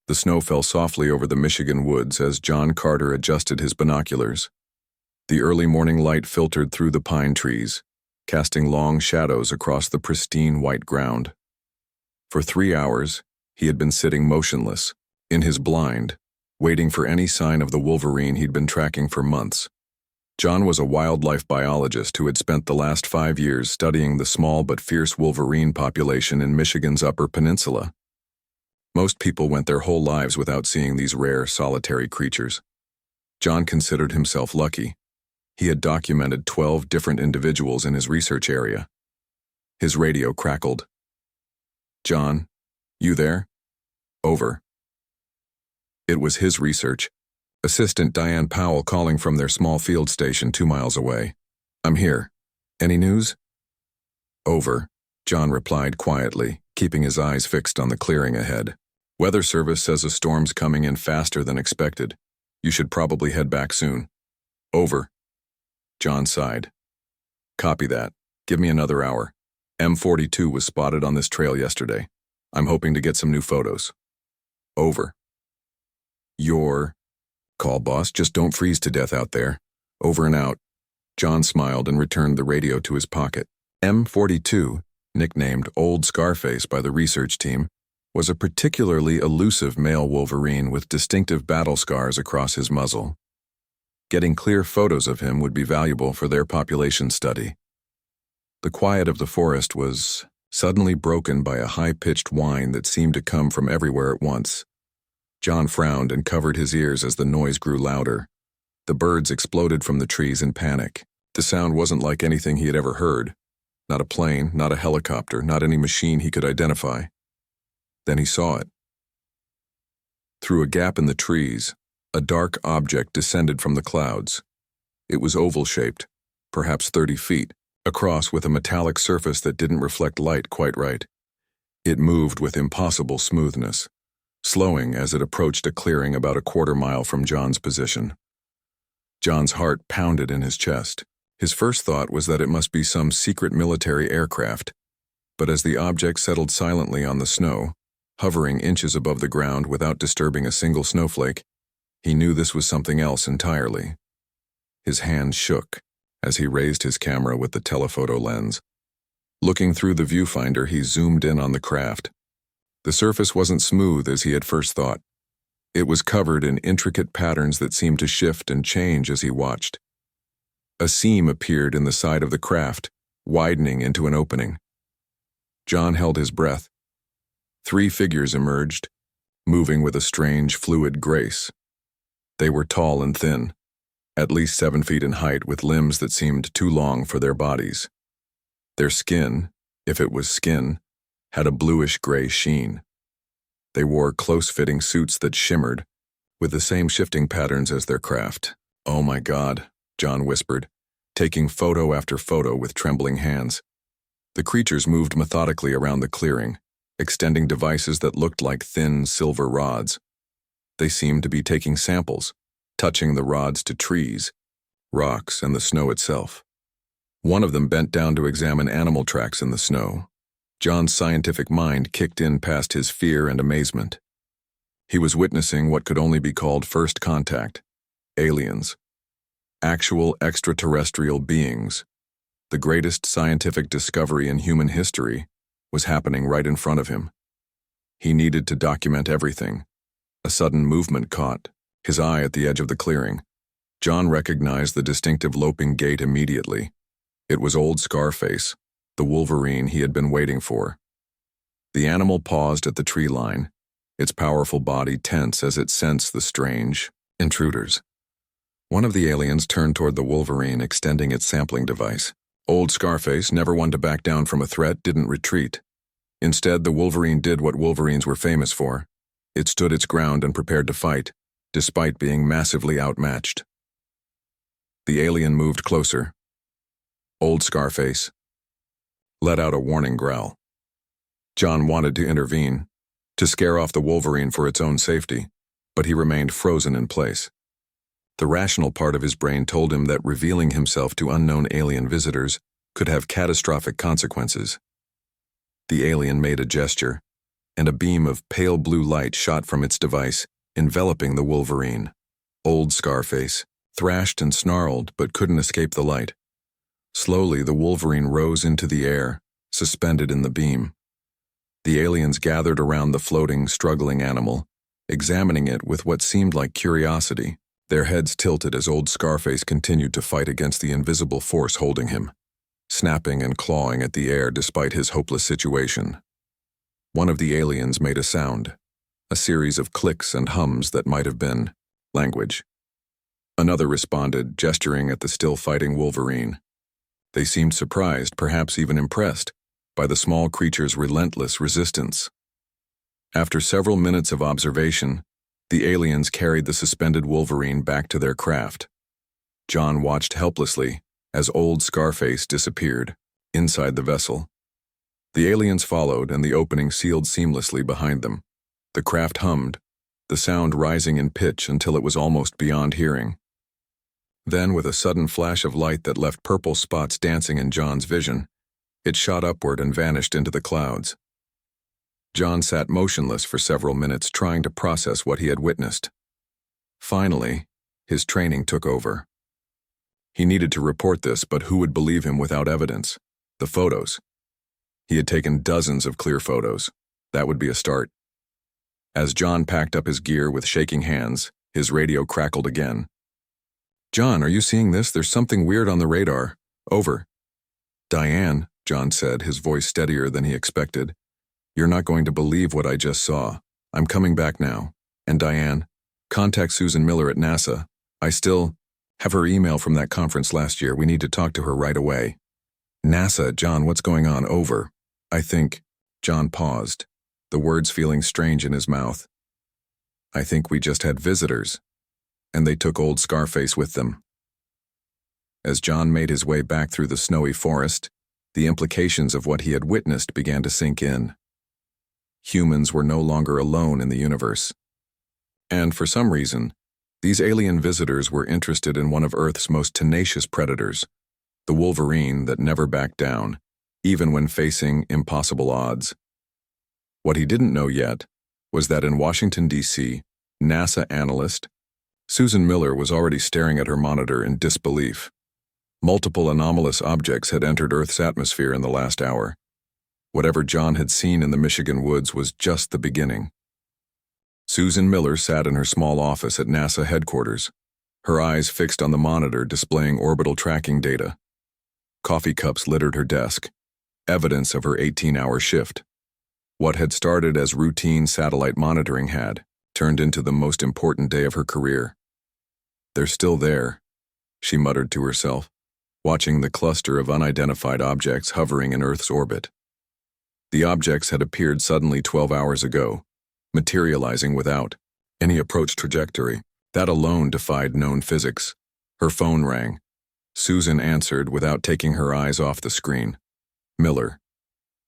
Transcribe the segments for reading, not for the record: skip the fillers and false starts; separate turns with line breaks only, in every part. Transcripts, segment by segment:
The snow fell softly over the Michigan woods as John Carter adjusted his binoculars. The early morning light filtered through the pine trees, casting long shadows across the pristine white ground. For 3 hours, he had been sitting motionless, in his blind, waiting for any sign of the Wolverine he'd been tracking for months. John was a wildlife biologist who had spent the last 5 years studying the small but fierce Wolverine population in Michigan's Upper Peninsula. Most people went their whole lives without seeing these rare, solitary creatures. John considered himself lucky. He had documented 12 different individuals in his research area. His radio crackled. "John, you there? Over." It was his research. Assistant Diane Powell calling from their small field station 2 miles away. "I'm here. Any news?" "Over," John replied quietly, keeping his eyes fixed on the clearing ahead. "Weather Service says a storm's coming in faster than expected. You should probably head back soon." "Over." John sighed. "Copy that. Give me another hour. M42 was spotted on this trail yesterday. I'm hoping to get some new photos." "Over." "Your call, boss. Just don't freeze to death out there. Over and out." John smiled and returned the radio to his pocket. M42, nicknamed Old Scarface by the research team, was a particularly elusive male Wolverine with distinctive battle scars across his muzzle. Getting clear photos of him would be valuable for their population study. The quiet of the forest was suddenly broken by a high-pitched whine that seemed to come from everywhere at once. John frowned and covered his ears as the noise grew louder. The birds exploded from the trees in panic. The sound wasn't like anything he had ever heard. Not a plane, not a helicopter, not any machine he could identify. Then he saw it. Through a gap in the trees, a dark object descended from the clouds. It was oval-shaped, perhaps 30 feet, across with a metallic surface that didn't reflect light quite right. It moved with impossible smoothness, slowing as it approached a clearing about a quarter-mile from John's position. John's heart pounded in his chest. His first thought was that it must be some secret military aircraft, but as the object settled silently on the snow, hovering inches above the ground without disturbing a single snowflake, he knew this was something else entirely. His hand shook as he raised his camera with the telephoto lens. Looking through the viewfinder, he zoomed in on the craft. The surface wasn't smooth as he had first thought. It was covered in intricate patterns that seemed to shift and change as he watched. A seam appeared in the side of the craft, widening into an opening. John held his breath. 3 figures emerged, moving with a strange, fluid grace. They were tall and thin, at least 7 feet in height, with limbs that seemed too long for their bodies. Their skin, if it was skin, had a bluish-gray sheen. They wore close-fitting suits that shimmered, with the same shifting patterns as their craft. "Oh my God," John whispered, taking photo after photo with trembling hands. The creatures moved methodically around the clearing, extending devices that looked like thin silver rods. They seemed to be taking samples, touching the rods to trees, rocks, and the snow itself. One of them bent down to examine animal tracks in the snow. John's scientific mind kicked in past his fear and amazement. He was witnessing what could only be called first contact: aliens. Actual extraterrestrial beings. The greatest scientific discovery in human history was happening right in front of him. He needed to document everything. A sudden movement caught his eye at the edge of the clearing. John recognized the distinctive loping gait immediately. It was Old Scarface, the Wolverine he had been waiting for. The animal paused at the tree line, its powerful body tense as it sensed the strange intruders. One of the aliens turned toward the Wolverine, extending its sampling device. Old Scarface, never one to back down from a threat, didn't retreat. Instead, the Wolverine did what Wolverines were famous for. It stood its ground and prepared to fight, despite being massively outmatched. The alien moved closer. Old Scarface let out a warning growl. John wanted to intervene, to scare off the Wolverine for its own safety, but he remained frozen in place. The rational part of his brain told him that revealing himself to unknown alien visitors could have catastrophic consequences. The alien made a gesture, and a beam of pale blue light shot from its device, enveloping the Wolverine. Old Scarface thrashed and snarled but couldn't escape the light. Slowly, the Wolverine rose into the air, suspended in the beam. The aliens gathered around the floating, struggling animal, examining it with what seemed like curiosity, their heads tilted as old Scarface continued to fight against the invisible force holding him, snapping and clawing at the air despite his hopeless situation. One of the aliens made a sound, a series of clicks and hums that might have been language. Another responded, gesturing at the still fighting Wolverine. They seemed surprised, perhaps even impressed, by the small creature's relentless resistance. After several minutes of observation, the aliens carried the suspended Wolverine back to their craft. John watched helplessly as old Scarface disappeared inside the vessel. The aliens followed, and the opening sealed seamlessly behind them. The craft hummed, the sound rising in pitch until it was almost beyond hearing. Then, with a sudden flash of light that left purple spots dancing in John's vision, it shot upward and vanished into the clouds. John sat motionless for several minutes, trying to process what he had witnessed. Finally, his training took over. He needed to report this, but who would believe him without evidence? The photos. He had taken dozens of clear photos. That would be a start. As John packed up his gear with shaking hands, his radio crackled again. "John, are you seeing this? There's something weird on the radar. Over." "Diane," John said, his voice steadier than he expected. "You're not going to believe what I just saw. I'm coming back now. And Diane, contact Susan Miller at NASA. I still have her email from that conference last year. We need to talk to her right away." "NASA, John, what's going on? Over." "I think," John paused, the words feeling strange in his mouth. "I think we just had visitors, and they took old Scarface with them." As John made his way back through the snowy forest, the implications of what he had witnessed began to sink in. Humans were no longer alone in the universe. And for some reason, these alien visitors were interested in one of Earth's most tenacious predators, the Wolverine that never backed down, even when facing impossible odds. What he didn't know yet was that in Washington, D.C., NASA analyst Susan Miller was already staring at her monitor in disbelief. Multiple anomalous objects had entered Earth's atmosphere in the last hour. Whatever John had seen in the Michigan woods was just the beginning. Susan Miller sat in her small office at NASA headquarters, her eyes fixed on the monitor displaying orbital tracking data. Coffee cups littered her desk, evidence of her 18-hour shift. What had started as routine satellite monitoring had turned into the most important day of her career. "They're still there," she muttered to herself, watching the cluster of unidentified objects hovering in Earth's orbit. The objects had appeared suddenly 12 hours ago, materializing without any approach trajectory. That alone defied known physics. Her phone rang. Susan answered without taking her eyes off the screen. "Miller."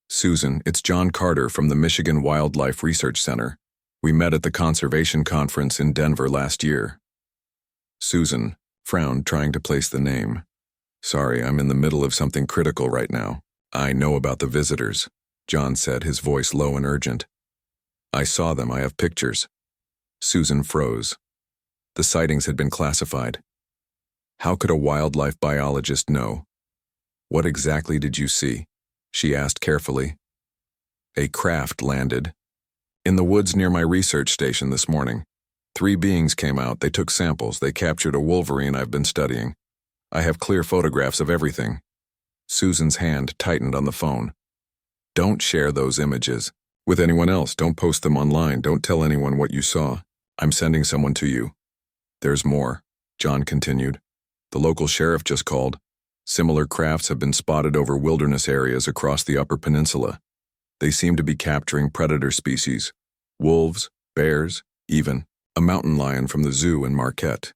"Susan, it's John Carter from the Michigan Wildlife Research Center. We met at the conservation conference in Denver last year." Susan frowned, trying to place the name. "Sorry, I'm in the middle of something critical right now." "I know about the visitors," John said, his voice low and urgent. "I saw them. I have pictures." Susan froze. The sightings had been classified. How could a wildlife biologist know? "What exactly did you see?" she asked carefully. "A craft landed in the woods near my research station this morning. 3 beings came out. They took samples. They captured a Wolverine I've been studying. I have clear photographs of everything." Susan's hand tightened on the phone. "Don't share those images with anyone else. Don't post them online. Don't tell anyone what you saw. I'm sending someone to you." "There's more," John continued. "The local sheriff just called. Similar crafts have been spotted over wilderness areas across the Upper Peninsula. They seem to be capturing predator species, wolves, bears, even a mountain lion from the zoo in Marquette."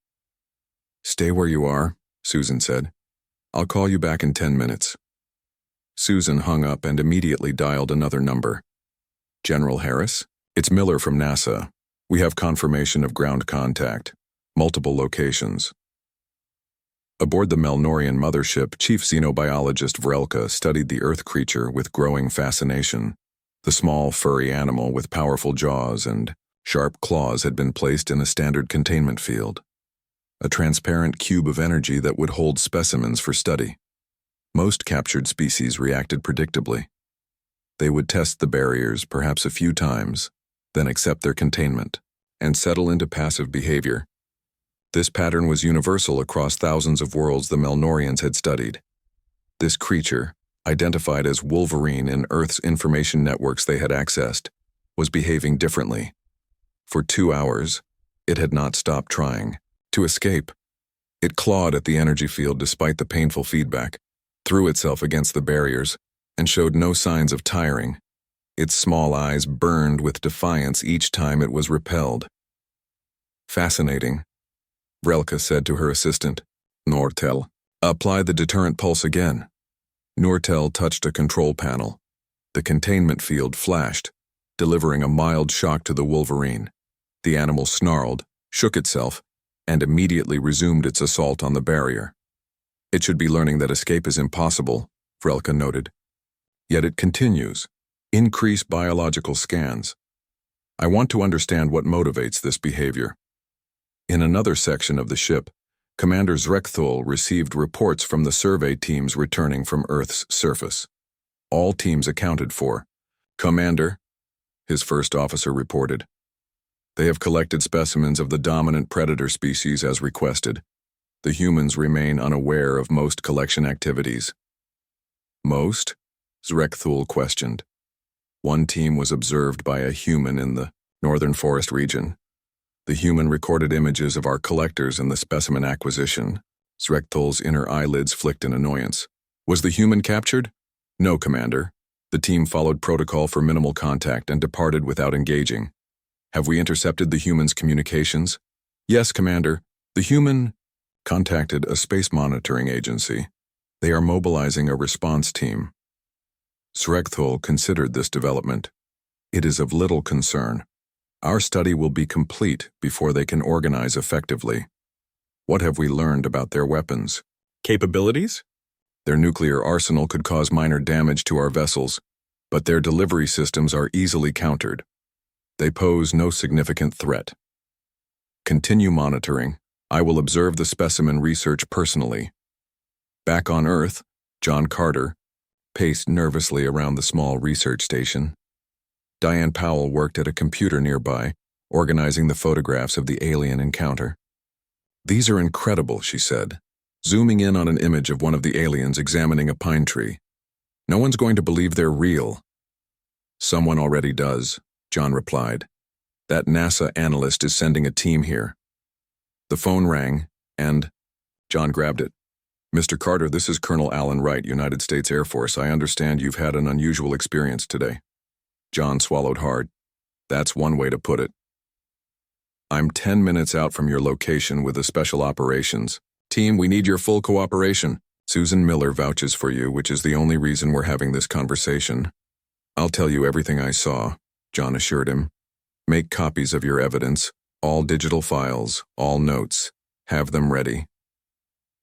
"Stay where you are," Susan said. "I'll call you back in 10 minutes. Susan hung up and immediately dialed another number. "General Harris? It's Miller from NASA. We have confirmation of ground contact. Multiple locations." Aboard the Melnorian mothership, Chief Xenobiologist Vrelka studied the Earth creature with growing fascination. The small, furry animal with powerful jaws and sharp claws had been placed in a standard containment field, a transparent cube of energy that would hold specimens for study. Most captured species reacted predictably. They would test the barriers perhaps a few times, then accept their containment, and settle into passive behavior. This pattern was universal across thousands of worlds the Melnorians had studied. This creature, identified as Wolverine in Earth's information networks they had accessed, was behaving differently. For 2 hours, it had not stopped trying to escape. It clawed at the energy field despite the painful feedback, threw itself against the barriers, and showed no signs of tiring. Its small eyes burned with defiance each time it was repelled. "Fascinating," Vrelka said to her assistant, Nortel. "Apply the deterrent pulse again." Nortel touched a control panel. The containment field flashed, delivering a mild shock to the Wolverine. The animal snarled, shook itself, and immediately resumed its assault on the barrier. "It should be learning that escape is impossible," Vrelka noted. "Yet it continues. Increase biological scans. I want to understand what motivates this behavior." In another section of the ship, Commander Zrekthul received reports from the survey teams returning from Earth's surface. All teams accounted for. "Commander," his first officer reported, "they have collected specimens of the dominant predator species as requested. The humans remain unaware of most collection activities." "Most?" Zrekthul questioned. "One team was observed by a human in the northern forest region. The human recorded images of our collectors in the specimen acquisition." Zrekthul's inner eyelids flicked in annoyance. "Was the human captured?" "No, Commander. The team followed protocol for minimal contact and departed without engaging." "Have we intercepted the human's communications?" "Yes, Commander. The human contacted a space monitoring agency. They are mobilizing a response team." Zrekthul considered this development. "It is of little concern. Our study will be complete before they can organize effectively. What have we learned about their weapons?" "Capabilities?" "Their nuclear arsenal could cause minor damage to our vessels, but their delivery systems are easily countered. They pose no significant threat. Continue monitoring. I will observe the specimen research personally." Back on Earth, John Carter paced nervously around the small research station. Diane Powell worked at a computer nearby, organizing the photographs of the alien encounter. "These are incredible," she said, zooming in on an image of one of the aliens examining a pine tree. "No one's going to believe they're real." "Someone already does," John replied. "That NASA analyst is sending a team here." The phone rang, and John grabbed it. "Mr. Carter, this is Colonel Alan Wright, United States Air Force. I understand you've had an unusual experience today." John swallowed hard. "That's one way to put it." "I'm 10 minutes out from your location with the Special Operations Team. We need your full cooperation. Susan Miller vouches for you, which is the only reason we're having this conversation." "I'll tell you everything I saw," John assured him. "Make copies of your evidence, all digital files, all notes. Have them ready."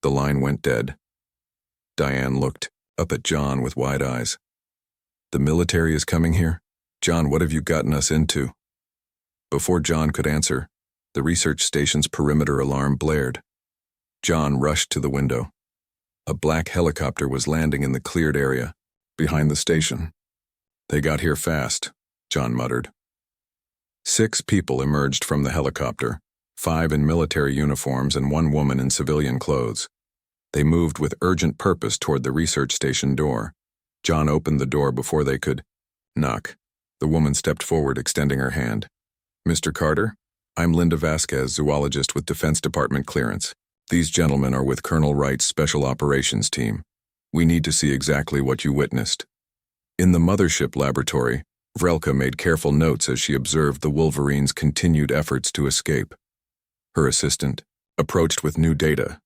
The line went dead. Diane looked up at John with wide eyes. "The military is coming here? John, what have you gotten us into?" Before John could answer, the research station's perimeter alarm blared. John rushed to the window. A black helicopter was landing in the cleared area, behind the station. "They got here fast," John muttered. 6 people emerged from the helicopter, 5 in military uniforms and 1 woman in civilian clothes. They moved with urgent purpose toward the research station door. John opened the door before they could knock. The woman stepped forward, extending her hand. "Mr. Carter, I'm Linda Vasquez, zoologist with Defense Department clearance. These gentlemen are with Colonel Wright's Special Operations Team. We need to see exactly what you witnessed." In the mothership laboratory, Vrelka made careful notes as she observed the Wolverines' continued efforts to escape. Her assistant approached with new data.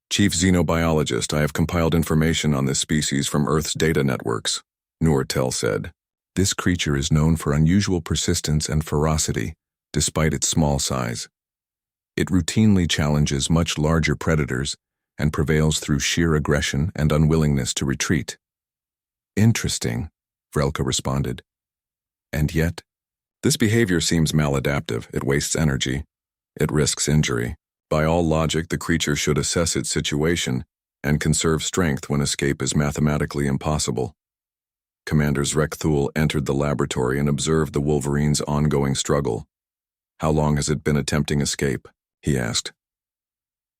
"Chief Xenobiologist, I have compiled information on this species from Earth's data networks," Nortel said. "This creature is known for unusual persistence and ferocity, despite its small size. It routinely challenges much larger predators and prevails through sheer aggression and unwillingness to retreat." "Interesting," Vrelka responded. And yet, this behavior seems maladaptive. It wastes energy. It risks injury. By all logic, the creature should assess its situation and conserve strength when escape is mathematically impossible. Commander Zrekthul entered the laboratory and observed the Wolverine's ongoing struggle. "How long has it been attempting escape?" he asked.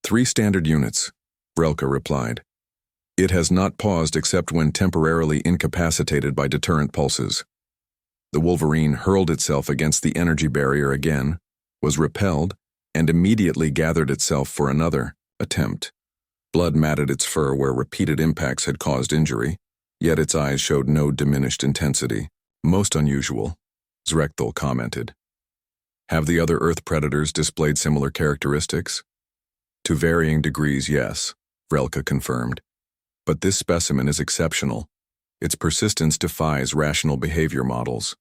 3 standard units, Vrelka replied. "It has not paused except when temporarily incapacitated by deterrent pulses." The Wolverine hurled itself against the energy barrier again, was repelled, and immediately gathered itself for another attempt. Blood matted its fur where repeated impacts had caused injury, yet its eyes showed no diminished intensity. "Most unusual," Zrekthul commented. "Have the other Earth predators displayed similar characteristics?" "To varying degrees, yes," Vrelka confirmed. "But this specimen is exceptional. Its persistence defies rational behavior models."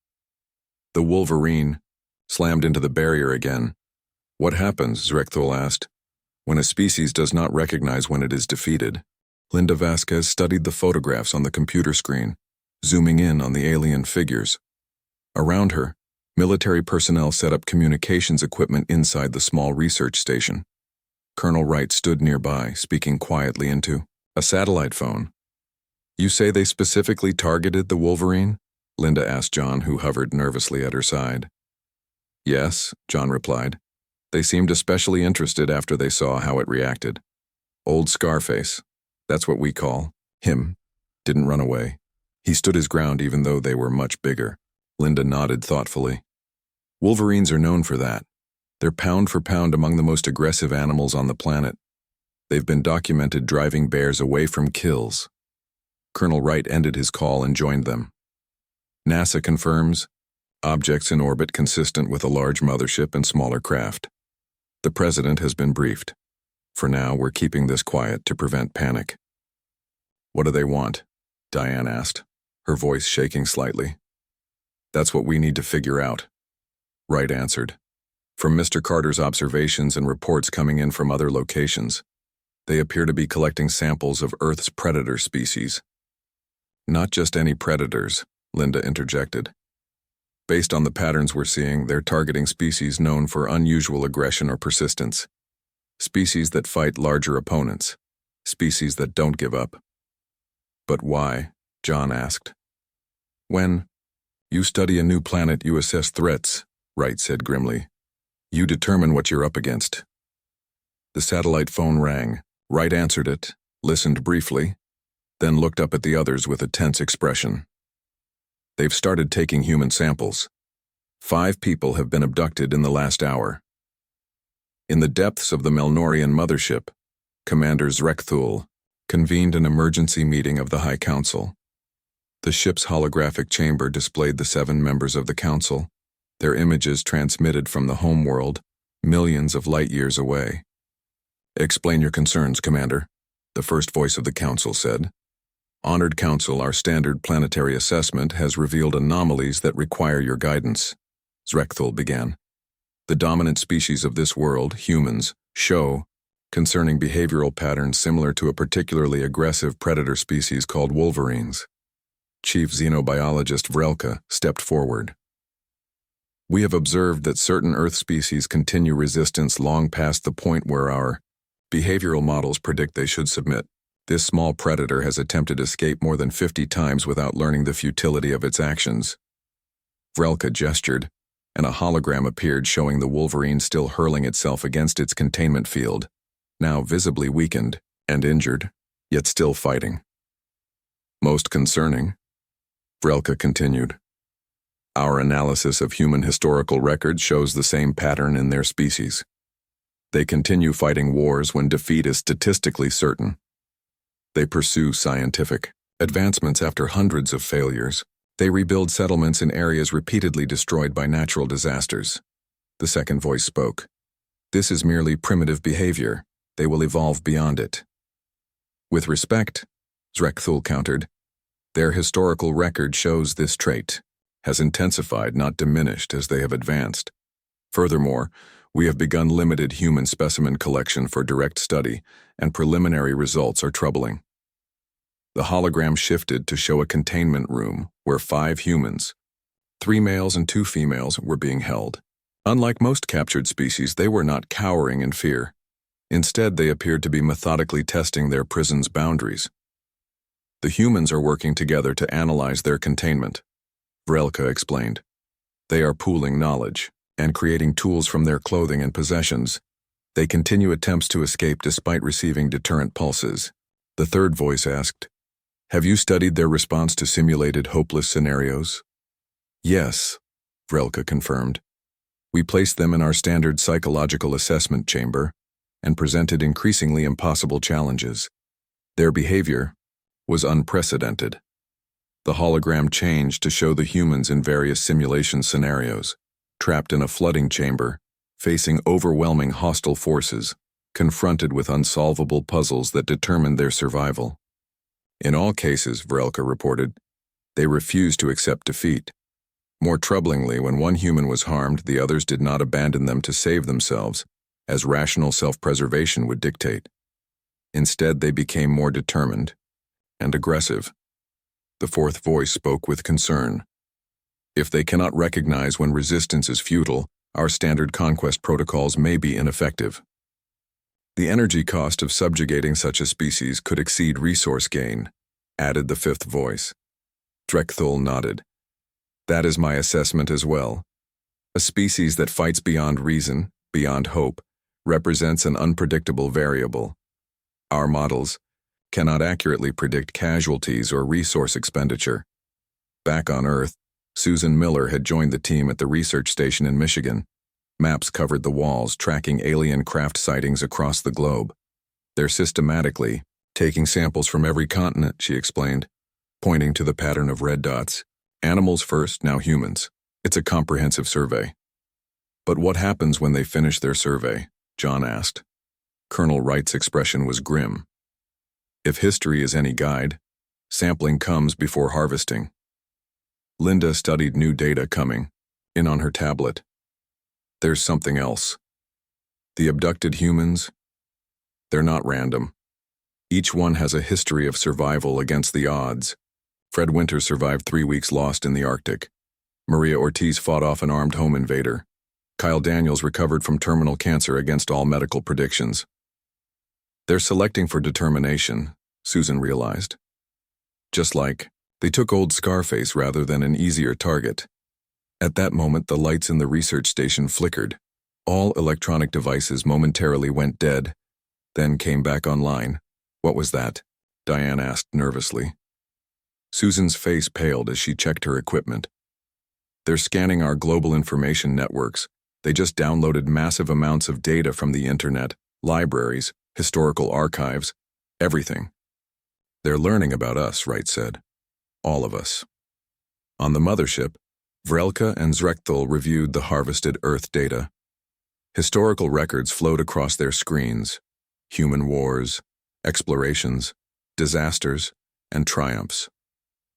The Wolverine slammed into the barrier again. "What happens," Zrekthul asked, "when a species does not recognize when it is defeated?" Linda Vasquez studied the photographs on the computer screen, zooming in on the alien figures. Around her, military personnel set up communications equipment inside the small research station. Colonel Wright stood nearby, speaking quietly into a satellite phone. "You say they specifically targeted the Wolverine?" Linda asked John, who hovered nervously at her side. "Yes," John replied. "They seemed especially interested after they saw how it reacted. Old Scarface, that's what we call him, didn't run away. He stood his ground even though they were much bigger." Linda nodded thoughtfully. "Wolverines are known for that. They're pound for pound among the most aggressive animals on the planet. They've been documented driving bears away from kills." Colonel Wright ended his call and joined them. "NASA confirms objects in orbit consistent with a large mothership and smaller craft. The President has been briefed. For now, we're keeping this quiet to prevent panic." "What do they want?" Diane asked, her voice shaking slightly. "That's what we need to figure out," Wright answered. "From Mr. Carter's observations and reports coming in from other locations, they appear to be collecting samples of Earth's predator species." "Not just any predators," Linda interjected. "Based on the patterns we're seeing, they're targeting species known for unusual aggression or persistence. Species that fight larger opponents. Species that don't give up." "But why?" John asked. "When you study a new planet, you assess threats," Wright said grimly. "You determine what you're up against." The satellite phone rang. Wright answered it, listened briefly, then looked up at the others with a tense expression. "They've started taking human samples. 5 people have been abducted in the last hour." In the depths of the Melnorian mothership, Commander Zrekthul convened an emergency meeting of the High Council. The ship's holographic chamber displayed the 7 members of the Council, their images transmitted from the homeworld, millions of light years away. "Explain your concerns, Commander," the first voice of the Council said. "Honored Council, our standard planetary assessment has revealed anomalies that require your guidance," Zrekthul began. "The dominant species of this world, humans, show concerning behavioral patterns similar to a particularly aggressive predator species called Wolverines." Chief Xenobiologist Vrelka stepped forward. "We have observed that certain Earth species continue resistance long past the point where our behavioral models predict they should submit. This small predator has attempted escape more than 50 times without learning the futility of its actions." Vrelka gestured, and a hologram appeared showing the Wolverine still hurling itself against its containment field, now visibly weakened and injured, yet still fighting. "Most concerning," Vrelka continued. "Our analysis of human historical records shows the same pattern in their species. They continue fighting wars when defeat is statistically certain. They pursue scientific advancements after hundreds of failures. They rebuild settlements in areas repeatedly destroyed by natural disasters." The second voice spoke. "This is merely primitive behavior. They will evolve beyond it." "With respect," Zrekthul countered, "their historical record shows this trait has intensified, not diminished, as they have advanced. Furthermore, we have begun limited human specimen collection for direct study, and preliminary results are troubling." The hologram shifted to show a containment room where 5 humans, 3 males and 2 females were being held. Unlike most captured species, they were not cowering in fear. Instead, they appeared to be methodically testing their prison's boundaries. The humans are working together to analyze their containment, Vrelka explained. They are pooling knowledge and creating tools from their clothing and possessions. They continue attempts to escape despite receiving deterrent pulses. The third voice asked, "Have you studied their response to simulated hopeless scenarios?" "Yes," Vrelka confirmed. "We placed them in our standard psychological assessment chamber and presented increasingly impossible challenges. Their behavior was unprecedented. The hologram changed to show the humans in various simulation scenarios, trapped in a flooding chamber, facing overwhelming hostile forces, confronted with unsolvable puzzles that determined their survival. In all cases," Vrelka reported, "they refused to accept defeat. More troublingly, when one human was harmed, the others did not abandon them to save themselves, as rational self-preservation would dictate. Instead, they became more determined and aggressive." The fourth voice spoke with concern. "If they cannot recognize when resistance is futile, our standard conquest protocols may be ineffective. The energy cost of subjugating such a species could exceed resource gain," added the fifth voice. Drekthul nodded. "That is my assessment as well. A species that fights beyond reason, beyond hope, represents an unpredictable variable. Our models cannot accurately predict casualties or resource expenditure." Back on Earth, Susan Miller had joined the team at the research station in Michigan. Maps covered the walls, tracking alien craft sightings across the globe. "They're systematically taking samples from every continent," she explained, pointing to the pattern of red dots. "Animals first, now humans. It's a comprehensive survey." "But what happens when they finish their survey?" John asked. Colonel Wright's expression was grim. "If history is any guide, sampling comes before harvesting." Linda studied new data coming in on her tablet. "There's something else. The abducted humans, they're not random. Each one has a history of survival against the odds. Fred Winter survived 3 weeks lost in the Arctic. Maria Ortiz fought off an armed home invader. Kyle Daniels recovered from terminal cancer against all medical predictions. They're selecting for determination," Susan realized. "Just like they took old Scarface rather than an easier target." At that moment, the lights in the research station flickered. All electronic devices momentarily went dead, then came back online. "What was that?" Diane asked nervously. Susan's face paled as she checked her equipment. "They're scanning our global information networks. They just downloaded massive amounts of data from the internet, libraries, historical archives, everything. They're learning about us," Wright said. "All of us." On the mothership, Vrelka and Zrekthul reviewed the harvested Earth data. Historical records flowed across their screens: human wars, explorations, disasters, and triumphs.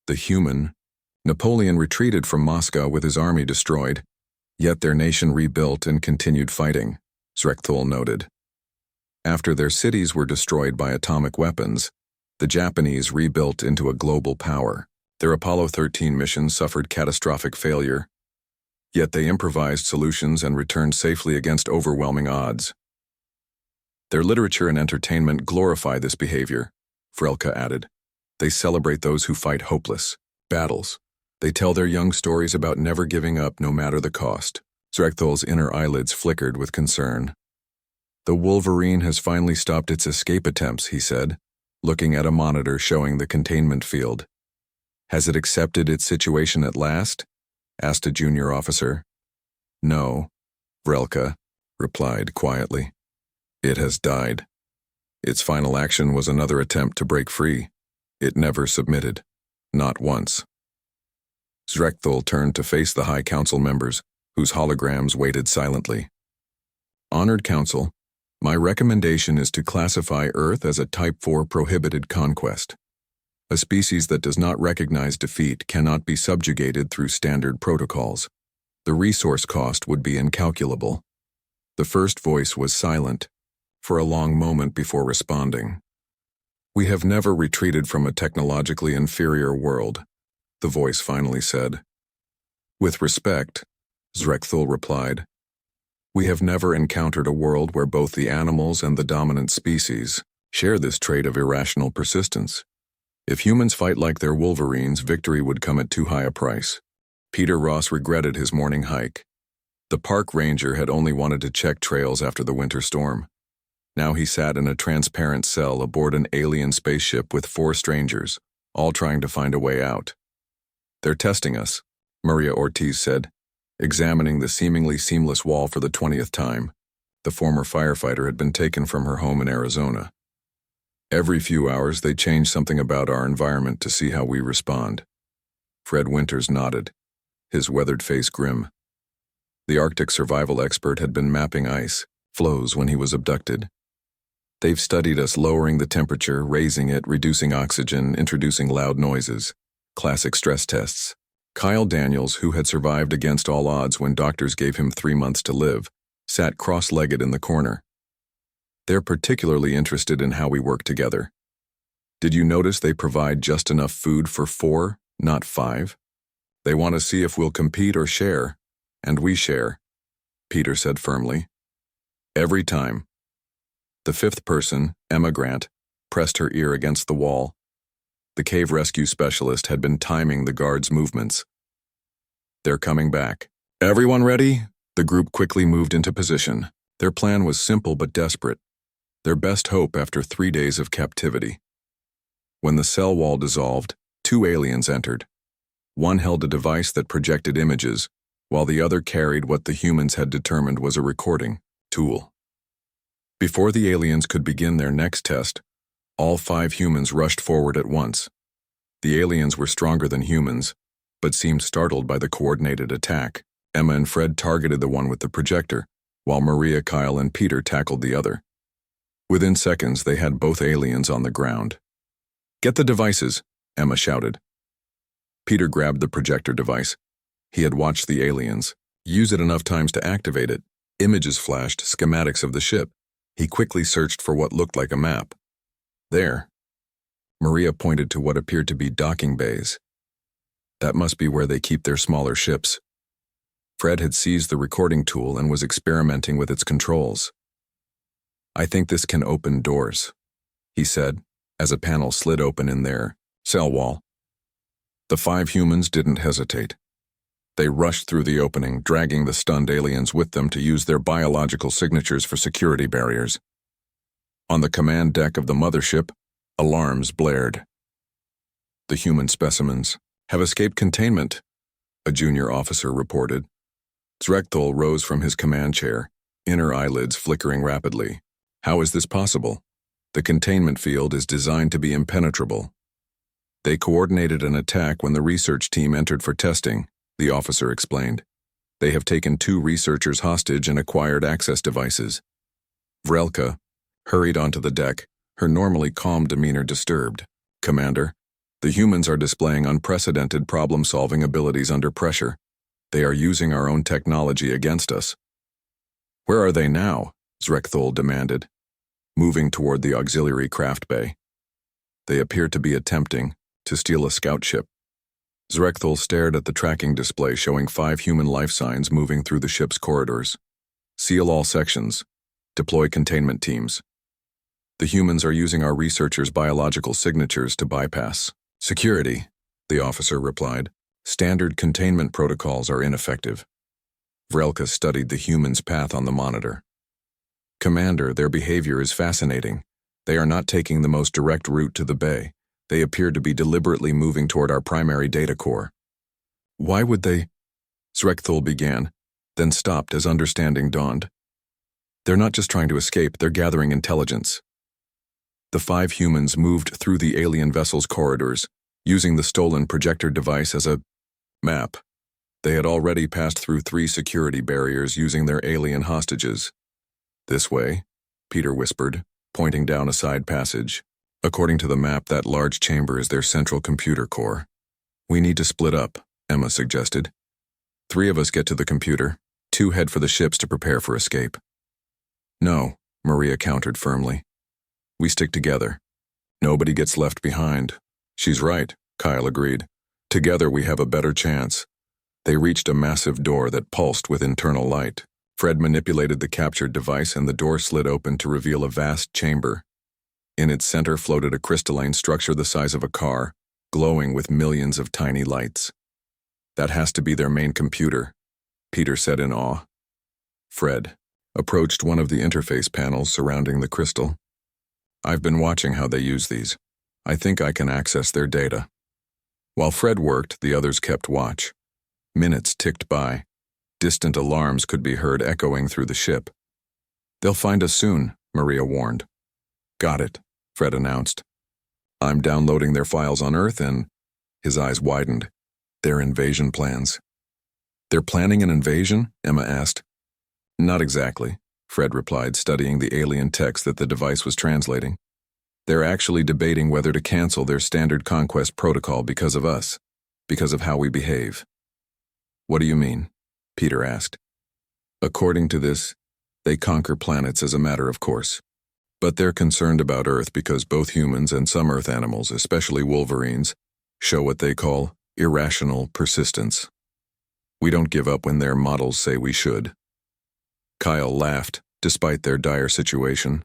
The human, Napoleon retreated from Moscow with his army destroyed, yet their nation rebuilt and continued fighting, Zrekthul noted. After their cities were destroyed by atomic weapons, the Japanese rebuilt into a global power. Their Apollo 13 mission suffered catastrophic failure, yet they improvised solutions and returned safely against overwhelming odds. Their literature and entertainment glorify this behavior, Vrelka added. They celebrate those who fight hopeless battles. They tell their young stories about never giving up no matter the cost. Zrekthul's inner eyelids flickered with concern. The Wolverine has finally stopped its escape attempts, he said, looking at a monitor showing the containment field. Has it accepted its situation at last? Asked a junior officer. No, Vrelka replied quietly. It has died. Its final action was another attempt to break free. It never submitted. Not once. Zrekthul turned to face the High Council members, whose holograms waited silently. Honored Council, my recommendation is to classify Earth as a Type 4 prohibited conquest. A species that does not recognize defeat cannot be subjugated through standard protocols. The resource cost would be incalculable. The first voice was silent, for a long moment before responding. We have never retreated from a technologically inferior world, the voice finally said. With respect, Zrekthul replied, we have never encountered a world where both the animals and the dominant species share this trait of irrational persistence. If humans fight like they're Wolverines, victory would come at too high a price. Peter Ross regretted his morning hike. The park ranger had only wanted to check trails after the winter storm. Now he sat in a transparent cell aboard an alien spaceship with 4 strangers, all trying to find a way out. They're testing us, Maria Ortiz said, examining the seemingly seamless wall for the 20th time. The former firefighter had been taken from her home in Arizona. Every few hours they change something about our environment to see how we respond. Fred Winters nodded, his weathered face grim. The Arctic survival expert had been mapping ice flows when he was abducted. They've studied us lowering the temperature, raising it, reducing oxygen, introducing loud noises. Classic stress tests. Kyle Daniels, who had survived against all odds when doctors gave him 3 months to live, sat cross-legged in the corner. They're particularly interested in how we work together. Did you notice they provide just enough food for 4, not 5? They want to see if we'll compete or share, and we share, Peter said firmly. Every time. The 5th person, Emma Grant, pressed her ear against the wall. The cave rescue specialist had been timing the guards' movements. They're coming back. Everyone ready? The group quickly moved into position. Their plan was simple but desperate. Their best hope after 3 days of captivity. When the cell wall dissolved, 2 aliens entered. One held a device that projected images, while the other carried what the humans had determined was a recording tool. Before the aliens could begin their next test, all 5 humans rushed forward at once. The aliens were stronger than humans, but seemed startled by the coordinated attack. Emma and Fred targeted the one with the projector, while Maria, Kyle, and Peter tackled the other. Within seconds, they had both aliens on the ground. Get the devices, Emma shouted. Peter grabbed the projector device. He had watched the aliens use it enough times to activate it. Images flashed, schematics of the ship. He quickly searched for what looked like a map. There. Maria pointed to what appeared to be docking bays. That must be where they keep their smaller ships. Fred had seized the recording tool and was experimenting with its controls. I think this can open doors, he said, as a panel slid open in their cell wall. The 5 humans didn't hesitate. They rushed through the opening, dragging the stunned aliens with them to use their biological signatures for security barriers. On the command deck of the mothership, alarms blared. The human specimens have escaped containment, a junior officer reported. Zrekthul rose from his command chair, inner eyelids flickering rapidly. How is this possible? The containment field is designed to be impenetrable. They coordinated an attack when the research team entered for testing, the officer explained. They have taken 2 researchers hostage and acquired access devices. Vrelka hurried onto the deck, her normally calm demeanor disturbed. Commander, the humans are displaying unprecedented problem-solving abilities under pressure. They are using our own technology against us. Where are they now? Zrekthul demanded, moving toward the auxiliary craft bay. They appear to be attempting to steal a scout ship. Zrekthul stared at the tracking display showing 5 human life signs moving through the ship's corridors. Seal all sections. Deploy containment teams. The humans are using our researchers' biological signatures to bypass security, the officer replied. Standard containment protocols are ineffective. Vrelka studied the humans' path on the monitor. Commander, their behavior is fascinating. They are not taking the most direct route to the bay. They appear to be deliberately moving toward our primary data core. Why would they? Zrekthul began, then stopped as understanding dawned. They're not just trying to escape, they're gathering intelligence. The 5 humans moved through the alien vessel's corridors, using the stolen projector device as a map. They had already passed through 3 security barriers using their alien hostages. This way, Peter whispered, pointing down a side passage. According to the map, that large chamber is their central computer core. We need to split up, Emma suggested. 3 of us get to the computer, 2 head for the ships to prepare for escape. No, Maria countered firmly. We stick together. Nobody gets left behind. She's right, Kyle agreed. Together we have a better chance. They reached a massive door that pulsed with internal light. Fred manipulated the captured device and the door slid open to reveal a vast chamber. In its center floated a crystalline structure the size of a car, glowing with millions of tiny lights. "That has to be their main computer," Peter said in awe. Fred approached one of the interface panels surrounding the crystal. "I've been watching how they use these. I think I can access their data." While Fred worked, the others kept watch. Minutes ticked by. Distant alarms could be heard echoing through the ship. "They'll find us soon," Maria warned. "Got it," Fred announced. "I'm downloading their files on Earth and—" His eyes widened. "Their invasion plans." "They're planning an invasion?" Emma asked. "Not exactly," Fred replied, studying the alien text that the device was translating. "They're actually debating whether to cancel their standard conquest protocol because of us, because of how we behave." "What do you mean?" Peter asked. "According to this, they conquer planets as a matter of course. But they're concerned about Earth because both humans and some Earth animals, especially Wolverines, show what they call irrational persistence. We don't give up when their models say we should." Kyle laughed, despite their dire situation.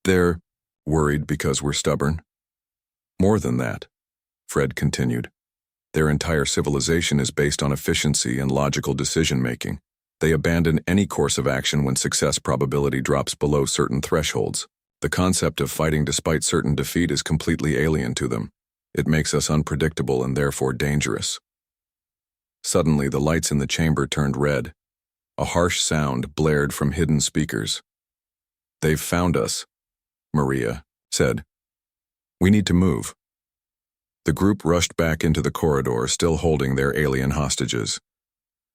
"They're worried because we're stubborn." "More than that," Fred continued. "Their entire civilization is based on efficiency and logical decision-making. They abandon any course of action when success probability drops below certain thresholds. The concept of fighting despite certain defeat is completely alien to them. It makes us unpredictable and therefore dangerous." Suddenly, the lights in the chamber turned red. A harsh sound blared from hidden speakers. "They've found us," Maria said. "We need to move." The group rushed back into the corridor, still holding their alien hostages.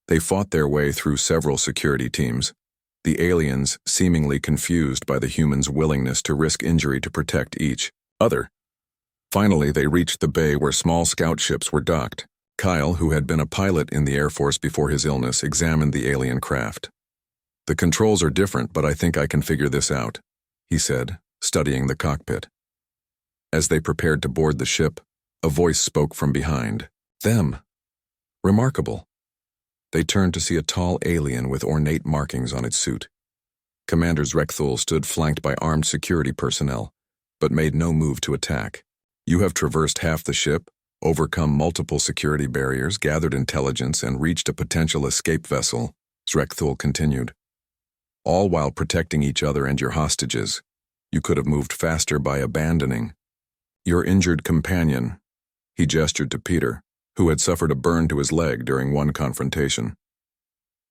They fought their way through several security teams, the aliens seemingly confused by the humans' willingness to risk injury to protect each other. Finally, they reached the bay where small scout ships were docked. Kyle, who had been a pilot in the Air Force before his illness, examined the alien craft. "The controls are different, but I think I can figure this out," he said, studying the cockpit. As they prepared to board the ship, a voice spoke from behind. "Them. Remarkable." They turned to see a tall alien with ornate markings on its suit. Commander Zrekthul stood flanked by armed security personnel, but made no move to attack. "You have traversed half the ship, overcome multiple security barriers, gathered intelligence, and reached a potential escape vessel," Zrekthul continued. "All while protecting each other and your hostages. You could have moved faster by abandoning your injured companion." He gestured to Peter, who had suffered a burn to his leg during one confrontation.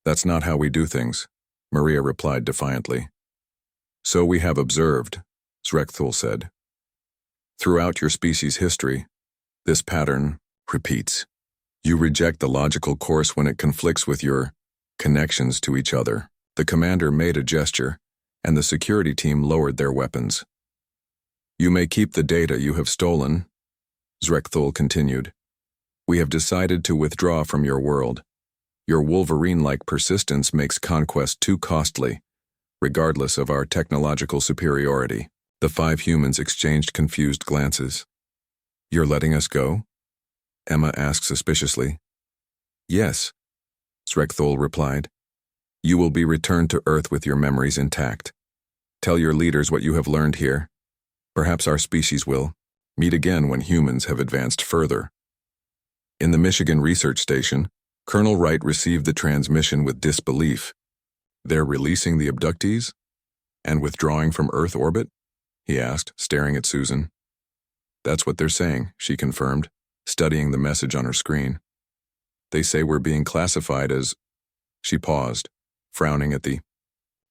"That's not how we do things," Maria replied defiantly. "So we have observed," Zrekthul said. "Throughout your species' history, this pattern repeats. You reject the logical course when it conflicts with your connections to each other." The commander made a gesture, and the security team lowered their weapons. "You may keep the data you have stolen," Zrekthul continued. "We have decided to withdraw from your world. Your Wolverine-like persistence makes conquest too costly, regardless of our technological superiority." The 5 humans exchanged confused glances. "You're letting us go?" Emma asked suspiciously. "Yes," Zrekthul replied. "You will be returned to Earth with your memories intact. Tell your leaders what you have learned here. Perhaps our species will meet again when humans have advanced further." In the Michigan Research Station, Colonel Wright received the transmission with disbelief. "They're releasing the abductees? And withdrawing from Earth orbit?" he asked, staring at Susan. "That's what they're saying," she confirmed, studying the message on her screen. "They say we're being classified as—" She paused, frowning at the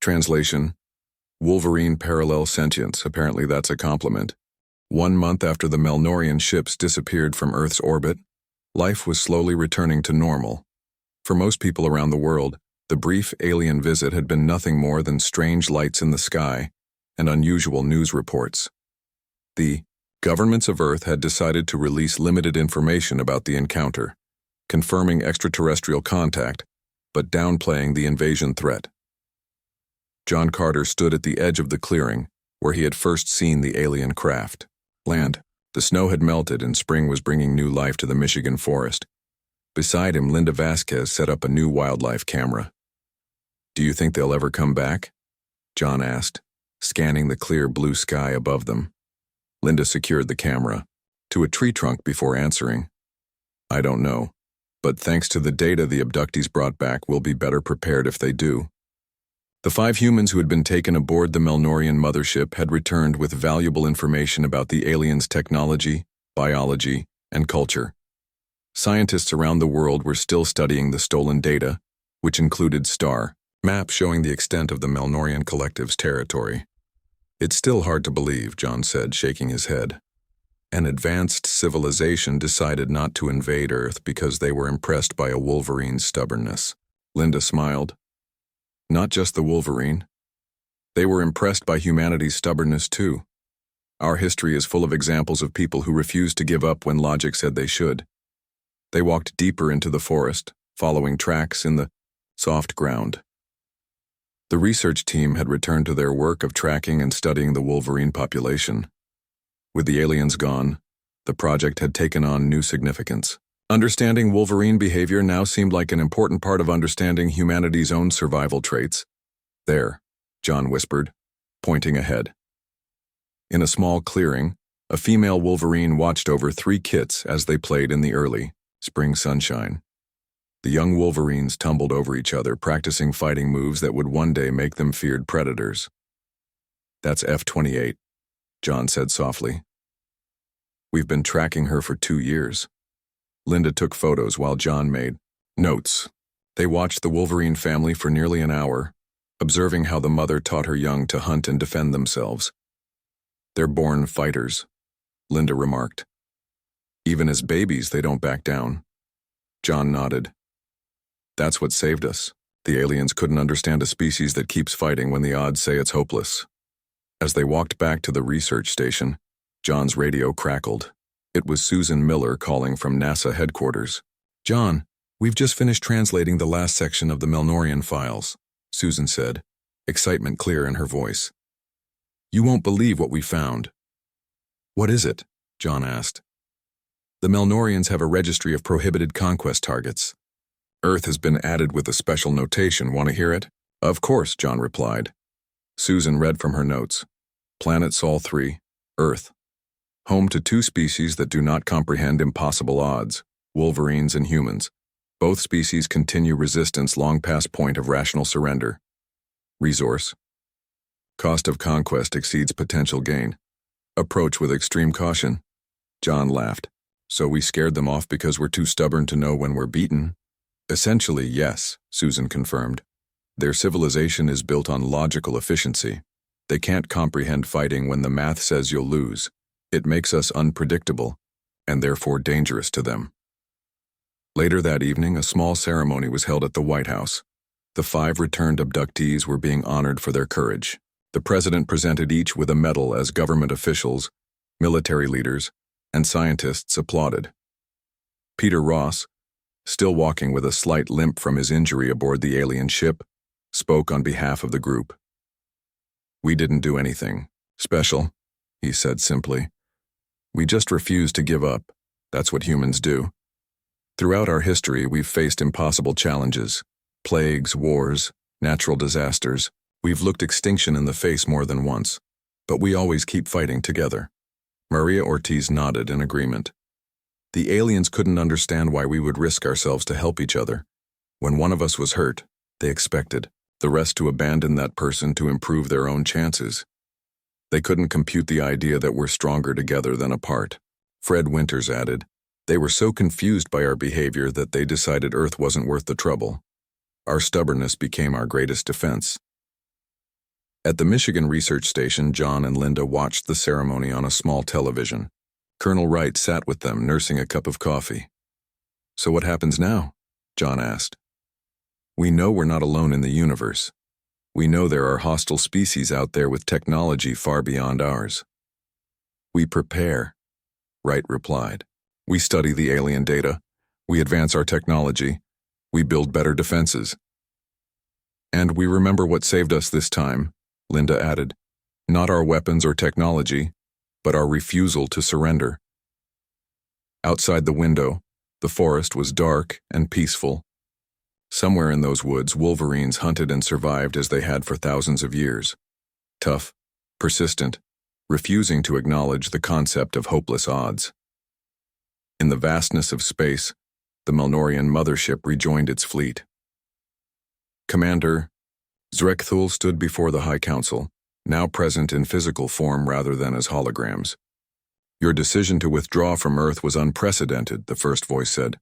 translation. "Wolverine parallel sentience, apparently that's a compliment." 1 month after the Melnorian ships disappeared from Earth's orbit, life was slowly returning to normal. For most people around the world, the brief alien visit had been nothing more than strange lights in the sky and unusual news reports. The governments of Earth had decided to release limited information about the encounter, confirming extraterrestrial contact, but downplaying the invasion threat. John Carter stood at the edge of the clearing, where he had first seen the alien craft land. The snow had melted and spring was bringing new life to the Michigan forest. Beside him, Linda Vasquez set up a new wildlife camera. "Do you think they'll ever come back?" John asked, scanning the clear blue sky above them. Linda secured the camera to a tree trunk before answering. "I don't know, but thanks to the data the abductees brought back, we'll be better prepared if they do." The 5 humans who had been taken aboard the Melnorian mothership had returned with valuable information about the aliens' technology, biology, and culture. Scientists around the world were still studying the stolen data, which included star maps showing the extent of the Melnorian collective's territory. "It's still hard to believe," John said, shaking his head. "An advanced civilization decided not to invade Earth because they were impressed by a Wolverine's stubbornness." Linda smiled. "Not just the Wolverine. They were impressed by humanity's stubbornness too. Our history is full of examples of people who refused to give up when logic said they should. They walked deeper into the forest, following tracks in the soft ground." The research team had returned to their work of tracking and studying the Wolverine population. With the aliens gone, the project had taken on new significance. Understanding Wolverine behavior now seemed like an important part of understanding humanity's own survival traits. "There," John whispered, pointing ahead. In a small clearing, a female Wolverine watched over 3 kits as they played in the early spring sunshine. The young Wolverines tumbled over each other, practicing fighting moves that would one day make them feared predators. "That's F-28, John said softly. "We've been tracking her for 2 years. Linda took photos while John made notes. They watched the Wolverine family for nearly an hour, observing how the mother taught her young to hunt and defend themselves. "They're born fighters," Linda remarked. "Even as babies, they don't back down." John nodded. "That's what saved us. The aliens couldn't understand a species that keeps fighting when the odds say it's hopeless." As they walked back to the research station, John's radio crackled. It was Susan Miller calling from NASA headquarters. "John, we've just finished translating the last section of the Melnorian files," Susan said, excitement clear in her voice. "You won't believe what we found." "What is it?" John asked. "The Melnorians have a registry of prohibited conquest targets. Earth has been added with a special notation. Want to hear it?" "Of course," John replied. Susan read from her notes. "Planet Sol 3, Earth. Home to 2 species that do not comprehend impossible odds, Wolverines and humans. Both species continue resistance long past point of rational surrender. Resource. Cost of conquest exceeds potential gain. Approach with extreme caution." John laughed. "So we scared them off because we're too stubborn to know when we're beaten?" "Essentially, yes," Susan confirmed. "Their civilization is built on logical efficiency. They can't comprehend fighting when the math says you'll lose. It makes us unpredictable, and therefore dangerous to them." Later that evening, a small ceremony was held at the White House. The 5 returned abductees were being honored for their courage. The president presented each with a medal as government officials, military leaders, and scientists applauded. Peter Ross, still walking with a slight limp from his injury aboard the alien ship, spoke on behalf of the group. "We didn't do anything special," he said simply. "We just refused to give up. That's what humans do. Throughout our history, we've faced impossible challenges. Plagues, wars, natural disasters. We've looked extinction in the face more than once. But we always keep fighting together." Maria Ortiz nodded in agreement. "The aliens couldn't understand why we would risk ourselves to help each other. When one of us was hurt, they expected the rest to abandon that person to improve their own chances. They couldn't compute the idea that we're stronger together than apart." Fred Winters added, "They were so confused by our behavior that they decided Earth wasn't worth the trouble. Our stubbornness became our greatest defense." At the Michigan Research Station, John and Linda watched the ceremony on a small television. Colonel Wright sat with them, nursing a cup of coffee. "So what happens now?" John asked. "We know we're not alone in the universe. We know there are hostile species out there with technology far beyond ours. We prepare," Wright replied. "We study the alien data. We advance our technology. We build better defenses. And we remember what saved us this time," Linda added. "Not our weapons or technology, but our refusal to surrender." Outside the window, The forest was dark and peaceful. Somewhere in those woods, Wolverines hunted and survived as they had for thousands of years. Tough, persistent, refusing to acknowledge the concept of hopeless odds. In the vastness of space, the Melnorian mothership rejoined its fleet. Commander Zrekthul stood before the High Council, now present in physical form rather than as holograms. Your decision to withdraw from Earth was unprecedented, the first voice said.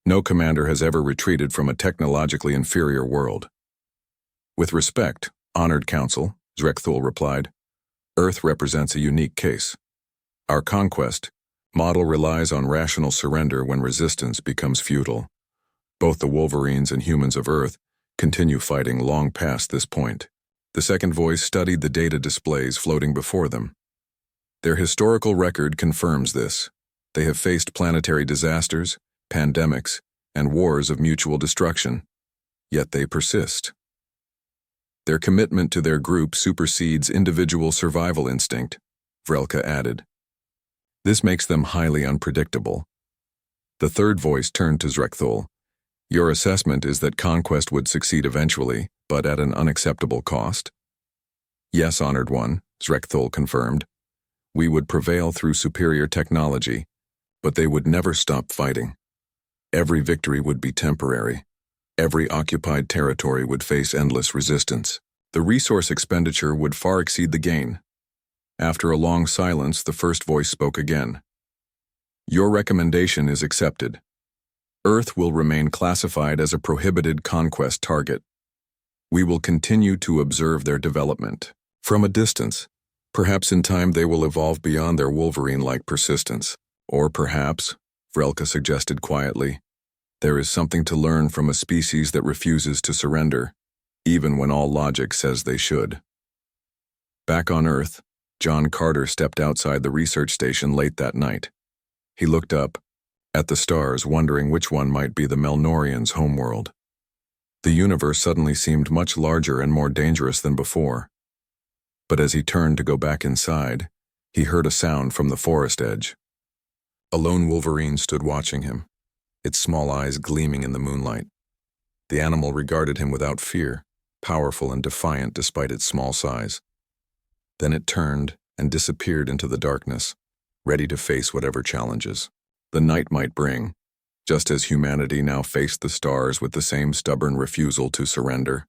No commander has ever retreated from a technologically inferior world. With respect, honored Council, Zrekthul replied, Earth represents a unique case. Our conquest model relies on rational surrender when resistance becomes futile. Both the Wolverines and humans of Earth continue fighting long past this point. The second voice studied the data displays floating before them. Their historical record confirms this. They have faced planetary disasters, pandemics, and wars of mutual destruction, yet they persist. Their commitment to their group supersedes individual survival instinct, Vrelka added. This makes them highly unpredictable. The third voice turned to Zrekthul. Your assessment is that conquest would succeed eventually, but at an unacceptable cost? Yes, honored one, Zrekthul confirmed. We would prevail through superior technology, but they would never stop fighting. Every victory would be temporary. Every occupied territory would face endless resistance. The resource expenditure would far exceed the gain. After a long silence, the first voice spoke again. Your recommendation is accepted. Earth will remain classified as a prohibited conquest target. We will continue to observe their development from a distance. Perhaps in time they will evolve beyond their Wolverine-like persistence. Or perhaps, Vrelka suggested quietly, there is something to learn from a species that refuses to surrender, even when all logic says they should. Back on Earth, John Carter stepped outside the research station late that night. He looked up at the stars, wondering which one might be the Melnorians' homeworld. The universe suddenly seemed much larger and more dangerous than before. But as he turned to go back inside, he heard a sound from the forest edge. A lone Wolverine stood watching him, its small eyes gleaming in the moonlight. The animal regarded him without fear, powerful and defiant despite its small size. Then it turned and disappeared into the darkness, ready to face whatever challenges the night might bring, just as humanity now faced the stars with the same stubborn refusal to surrender.